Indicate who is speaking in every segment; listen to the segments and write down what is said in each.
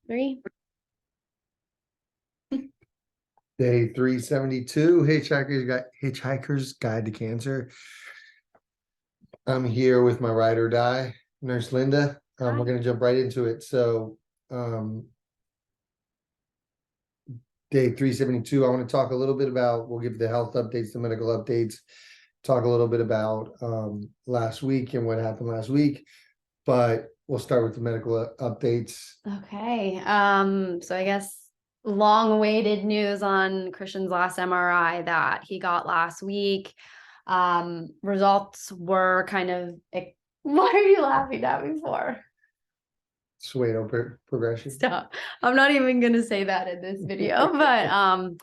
Speaker 1: Three.
Speaker 2: Day 372, Hitchhiker's Guide to Cancer. I'm here with my ride or die, Nurse Linda.
Speaker 1: Hi.
Speaker 2: We're going to jump right into it. So, day 372, I want to talk a little bit about, we'll give the health updates, the medical updates, talk a little bit about last week and what happened last week, but we'll start with the medical updates.
Speaker 1: Okay. So I guess long-awaited news on Christian's last MRI that he got last week. Results were kind of, what are you laughing at me for?
Speaker 2: Suedo progression.
Speaker 1: Stop. I'm not even gonna say that in this video, but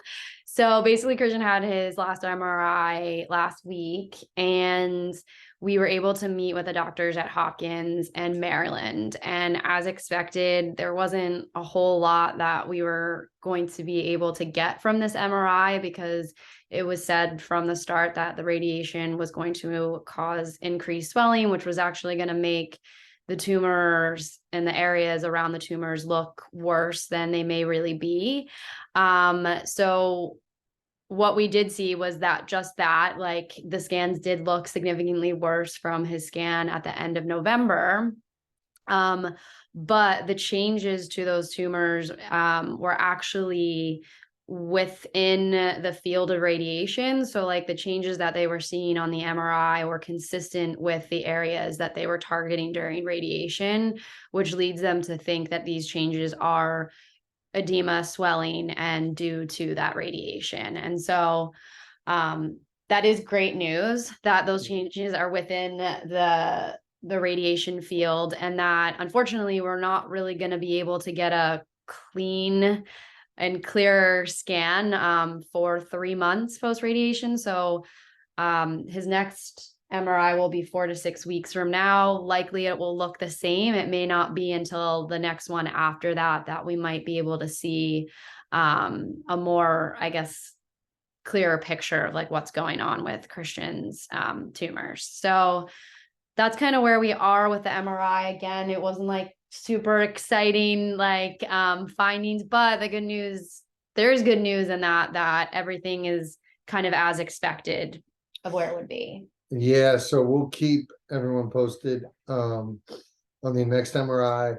Speaker 1: so basically Christian had his last MRI last week, and we were able to meet with the doctors at Hopkins and Maryland. And as expected, there wasn't a whole lot that we were going to be able to get from this MRI because it was said from the start that the radiation was going to cause increased swelling, which was actually going to make the tumors and the areas around the tumors look worse than they may really be. So what we did see was that like the scans did look significantly worse from his scan at the end of November. But the changes to those tumors were actually within the field of radiation. So like the changes that they were seeing on the MRI were consistent with the areas that they were targeting during radiation, which leads them to think that these changes are edema, swelling, and due to that radiation. And so that is great news that those changes are within the radiation field, and that unfortunately we're not really going to be able to get a clean and clear scan for 3 months post radiation. So his next MRI will be 4 to 6 weeks from now. Likely it will look the same. It may not be until the next one after that that we might be able to see a more, I guess, clearer picture of like what's going on with Christian's tumors. So that's kind of where we are with the MRI. Again, it wasn't like super exciting like findings, but the good news, there's good news in that everything is kind of as expected of where it would be.
Speaker 2: Yeah, so we'll keep everyone posted on the next MRI,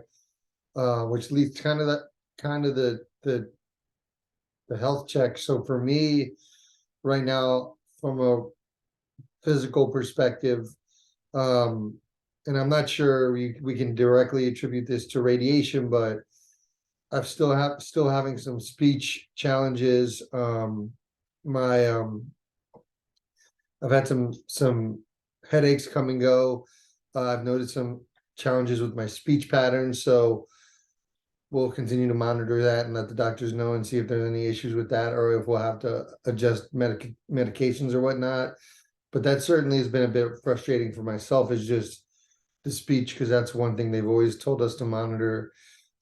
Speaker 2: which leads kind of the health check. So for me, right now, from a physical perspective, and I'm not sure we can directly attribute this to radiation, but I've still having some speech challenges. I've had some headaches come and go. I've noticed some challenges with my speech patterns, so we'll continue to monitor that and let the doctors know and see if there's any issues with that, or if we'll have to adjust medications or whatnot. But that certainly has been a bit frustrating for myself, is just the speech, because that's one thing they've always told us to monitor.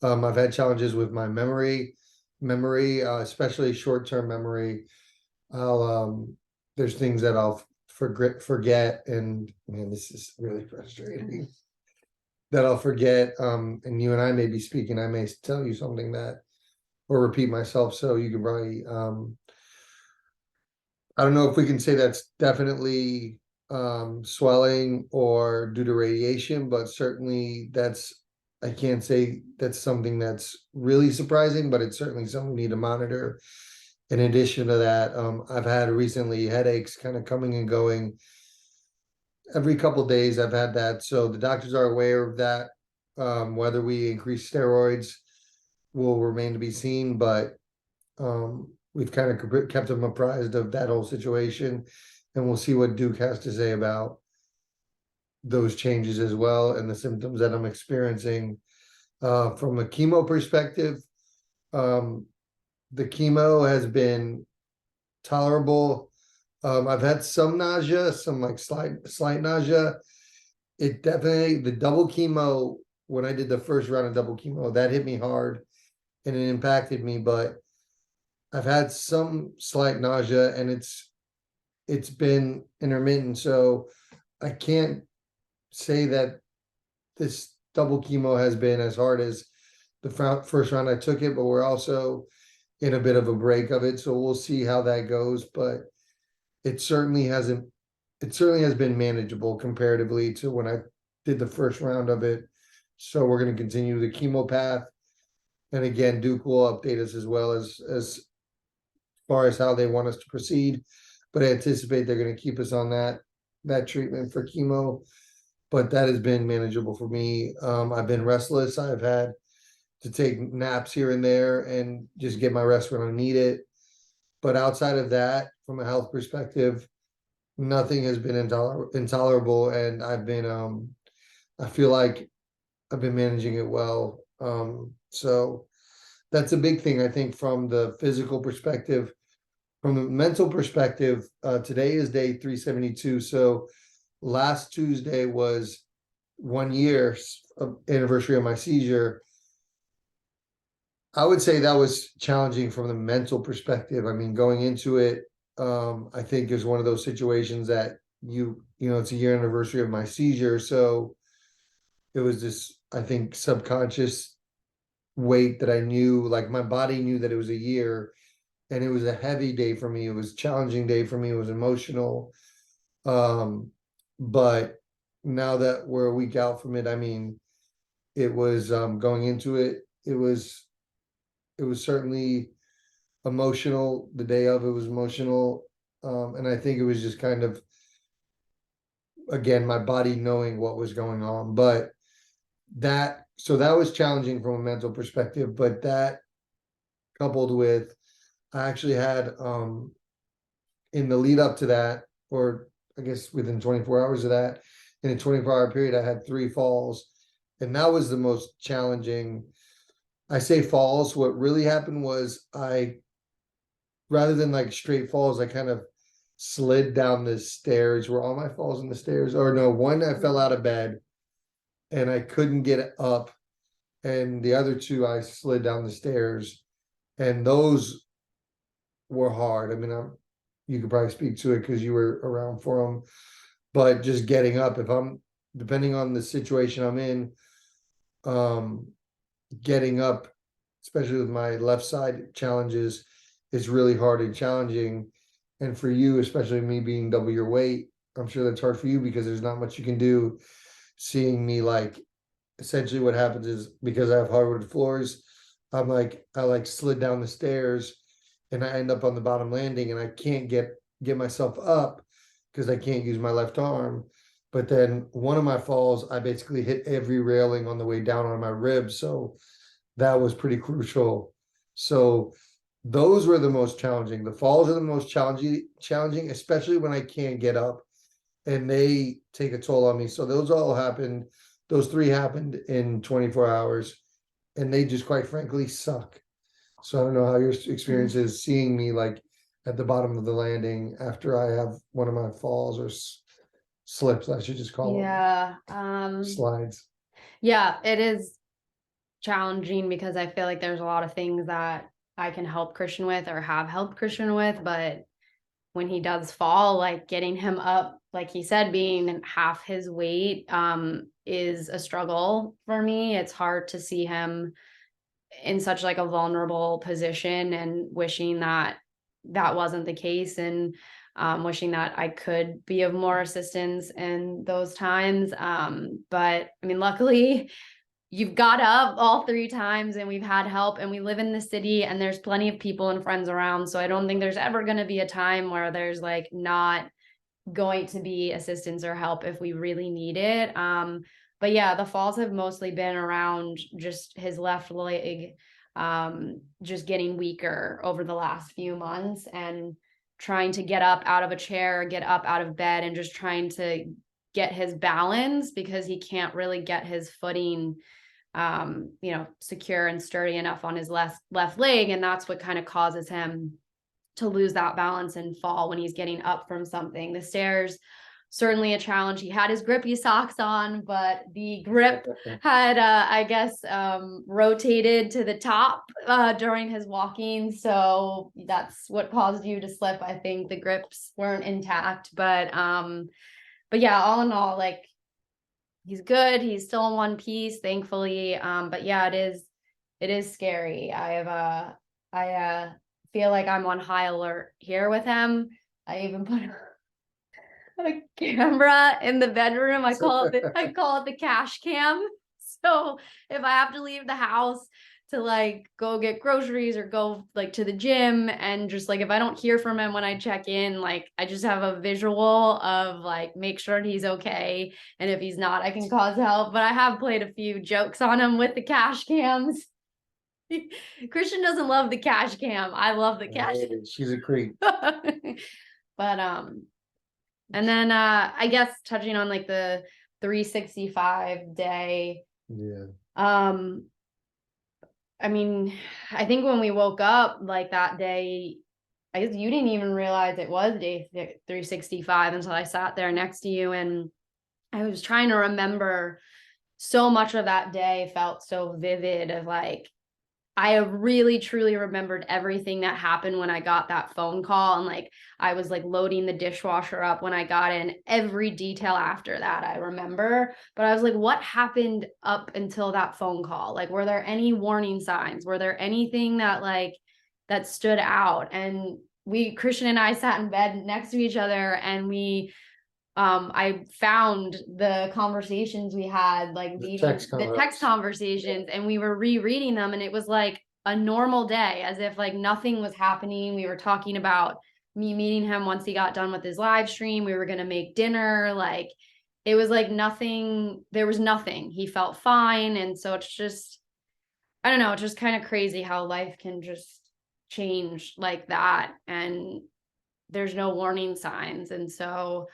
Speaker 2: I've had challenges with my memory, especially short-term memory. There's things that I'll forget, and man, this is really frustrating. That I'll forget, and you and I may be speaking, I may tell you something that, or repeat myself, so you can probably, I don't know if we can say that's definitely swelling or due to radiation, but certainly I can't say that's something that's really surprising, but it's certainly something we need to monitor. In addition to that, I've had recently headaches kind of coming and going every couple of days. I've had that, so the doctors are aware of that. Whether we increase steroids will remain to be seen, but we've kind of kept them apprised of that whole situation, and we'll see what Duke has to say about those changes as well, and the symptoms that I'm experiencing. From a chemo perspective, the chemo has been tolerable. I've had some nausea, some like slight nausea. It definitely, the double chemo, when I did the first round of double chemo, that hit me hard and it impacted me, but I've had some slight nausea, and it's been intermittent, so I can't say that this double chemo has been as hard as first round I took it, but we're also in a bit of a break of it, so we'll see how that goes. But it certainly hasn't. It certainly has been manageable comparatively to when I did the first round of it. So we're going to continue the chemo path, and again, Duke will update us as well as far as how they want us to proceed. But I anticipate they're going to keep us on that treatment for chemo. But that has been manageable for me. I've been restless. I've had to take naps here and there and just get my rest when I need it. But outside of that, from a health perspective, nothing has been intolerable, and I feel like I've been managing it well. So that's a big thing, I think, from the physical perspective. From a mental perspective, today is day 372. So last Tuesday was 1 year of anniversary of my seizure. I would say that was challenging from the mental perspective. I mean, going into it, I think is one of those situations that it's a year anniversary of my seizure. So it was this, I think, subconscious weight that I knew, like my body knew that it was a year, and it was a heavy day for me. It was a challenging day for me. It was emotional. But now that we're a week out from it, I mean, it was going into it, it was certainly emotional. The day of it was emotional. And I think it was just kind of, again, my body knowing what was going on. But so that was challenging from a mental perspective. But that coupled with, I actually had in the lead up to that, or I guess within 24 hours of that, in a 24-hour period, I had 3 falls. And that was the most challenging. I say falls. What really happened was rather than like straight falls, I kind of slid down the stairs. Were all my falls in the stairs? Or no, one I fell out of bed and I couldn't get up. And the other 2, I slid down the stairs. And those were hard. I mean, you could probably speak to it because you were around for them. But just getting up, depending on the situation I'm in, getting up, especially with my left side challenges, is really hard and challenging. And for you, especially me being double your weight, I'm sure that's hard for you because there's not much you can do. Seeing me, like, essentially what happens is, because I have hardwood floors, I slid down the stairs and I end up on the bottom landing, and I can't get myself up because I can't use my left arm. But then one of my falls, I basically hit every railing on the way down on my ribs. So that was pretty crucial. So those were the most challenging. The falls are the most challenging, especially when I can't get up, and they take a toll on me. So those 3 happened in 24 hours, and they just, quite frankly, suck. So I don't know how your experience is seeing me like at the bottom of the landing after I have one of my falls or slips, I should just call them slides.
Speaker 1: Yeah, it is challenging because I feel like there's a lot of things that I can help Christian with or have helped Christian with, but when he does fall, like getting him up, like he said, being half his weight, is a struggle for me. It's hard to see him in such like a vulnerable position, and wishing that that wasn't the case, and wishing that I could be of more assistance in those times. But I mean, luckily you've got up all 3 times and we've had help, and we live in the city and there's plenty of people and friends around. So I don't think there's ever going to be a time where there's like not going to be assistance or help if we really need it. But yeah, the falls have mostly been around just his left leg, just getting weaker over the last few months, and trying to get up out of a chair, get up out of bed, and just trying to get his balance because he can't really get his footing secure and sturdy enough on his left leg. And that's what kind of causes him to lose that balance and fall when he's getting up from something. The stairs, certainly a challenge. He had his grippy socks on, but the grip had, rotated to the top during his walking. So that's what caused you to slip. I think the grips weren't intact, but yeah, all in all, like, he's good. He's still in one piece, thankfully. But yeah, it is scary. I feel like I'm on high alert here with him. I even put a camera in the bedroom. I call it the cash cam. So if I have to leave the house to like go get groceries or go like to the gym, and just like if I don't hear from him when I check in, like I just have a visual of like make sure he's okay, and if he's not, I can cause help. But I have played a few jokes on him with the cash cams. Christian doesn't love the cash cam. I love the cash.
Speaker 2: She's a creep.
Speaker 1: But and then I guess touching on like the 365 day.
Speaker 2: Yeah.
Speaker 1: I mean, I think when we woke up like that day, I guess you didn't even realize it was day 365 until I sat there next to you, and I was trying to remember. So much of that day felt so vivid of like I really truly remembered everything that happened when I got that phone call, and like I was like loading the dishwasher up when I got in. Every detail after that I remember, but I was like, what happened up until that phone call? Like, were there any warning signs? Were there anything that like that stood out? And Christian and I sat in bed next to each other, and I found the conversations we had, like the text conversations, and we were rereading them, and it was like a normal day, as if like nothing was happening. We were talking about me meeting him once he got done with his live stream. We were going to make dinner. Like it was like nothing, there was nothing. He felt fine. And so it's just, I don't know, it's just kind of crazy how life can just change like that, and there's no warning signs. And so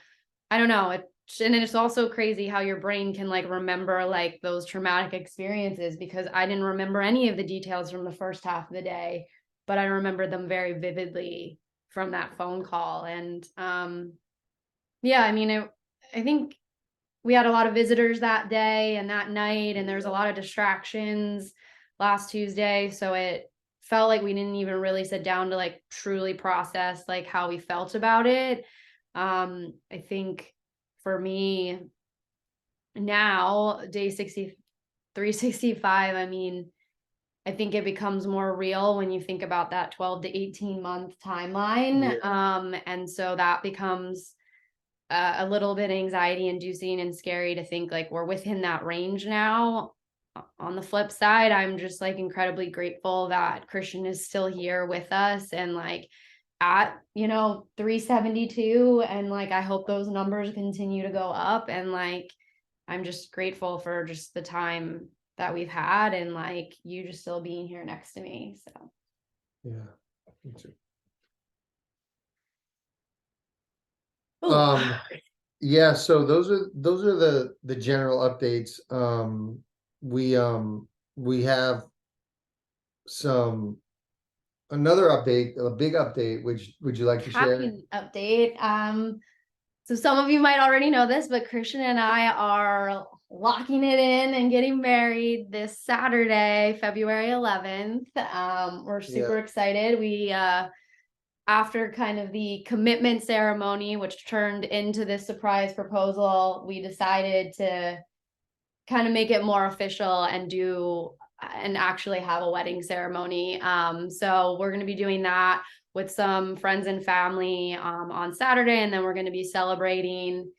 Speaker 1: I don't know. And it's also crazy how your brain can like remember like those traumatic experiences, because I didn't remember any of the details from the first half of the day, but I remember them very vividly from that phone call. And yeah, I mean, I think we had a lot of visitors that day and that night, and there's a lot of distractions last Tuesday. So it felt like we didn't even really sit down to like truly process like how we felt about it. I think for me now, day 365, I mean, I think it becomes more real when you think about that 12 to 18 month timeline. Yeah. And so that becomes a little bit anxiety inducing and scary to think like we're within that range now. On the flip side, I'm just like incredibly grateful that Christian is still here with us, and like at 372, and like I hope those numbers continue to go up, and like I'm just grateful for just the time that we've had, and like you just still being here next to me. So
Speaker 2: yeah, me too.
Speaker 1: Ooh.
Speaker 2: Yeah, so those are the general updates. We have another update, a big update, which would you like to share?
Speaker 1: Update. So some of you might already know this, but Christian and I are locking it in and getting married this Saturday, February 11th. We're super excited. We after kind of the commitment ceremony, which turned into this surprise proposal, we decided to kind of make it more official and actually have a wedding ceremony. So we're going to be doing that with some friends and family on Saturday, and then we're going to be celebrating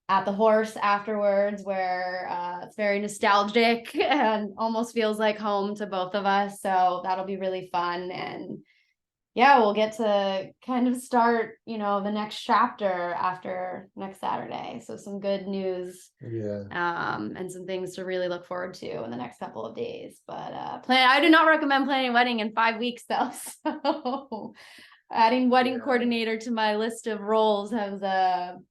Speaker 1: at the horse afterwards, where it's very nostalgic and almost feels like home to both of us. So that'll be really fun. And yeah, we'll get to kind of start, the next chapter after next Saturday. So some good news.
Speaker 2: Yeah.
Speaker 1: And some things to really look forward to in the next couple of days. But I do not recommend planning a wedding in 5 weeks though. So adding wedding coordinator to my list of roles has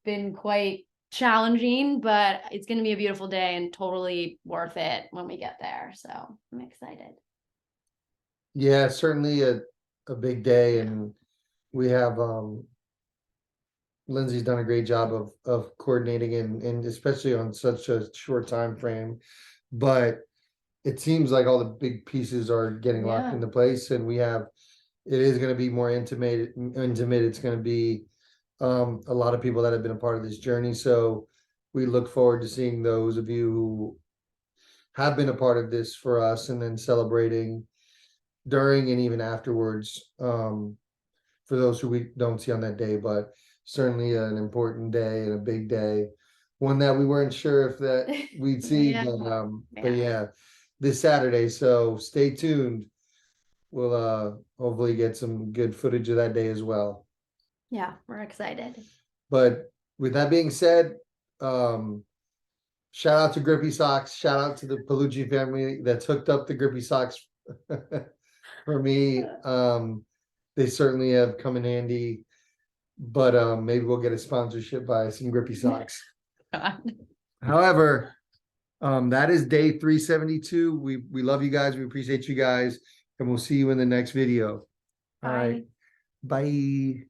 Speaker 1: been quite challenging, but it's going to be a beautiful day and totally worth it when we get there. So I'm excited.
Speaker 2: Yeah, certainly a big day, and we have Lindsay's done a great job of coordinating and especially on such a short time frame. But it seems like all the big pieces are getting locked into place, and it is going to be more intimate. It's going to be a lot of people that have been a part of this journey. So we look forward to seeing those of you who have been a part of this for us, and then celebrating during and even afterwards, for those who we don't see on that day, but certainly an important day and a big day, one that we weren't sure if that we'd see,
Speaker 1: Yeah.
Speaker 2: but yeah, this Saturday, so stay tuned. We'll hopefully get some good footage of that day as well.
Speaker 1: Yeah, we're excited.
Speaker 2: But with that being said, shout out to Grippy Socks, shout out to the Palucci family that's hooked up the Grippy Socks for me. They certainly have come in handy, but maybe we'll get a sponsorship by some Grippy Socks. However, that is day 372. We love you guys, we appreciate you guys, and we'll see you in the next video. All right, bye.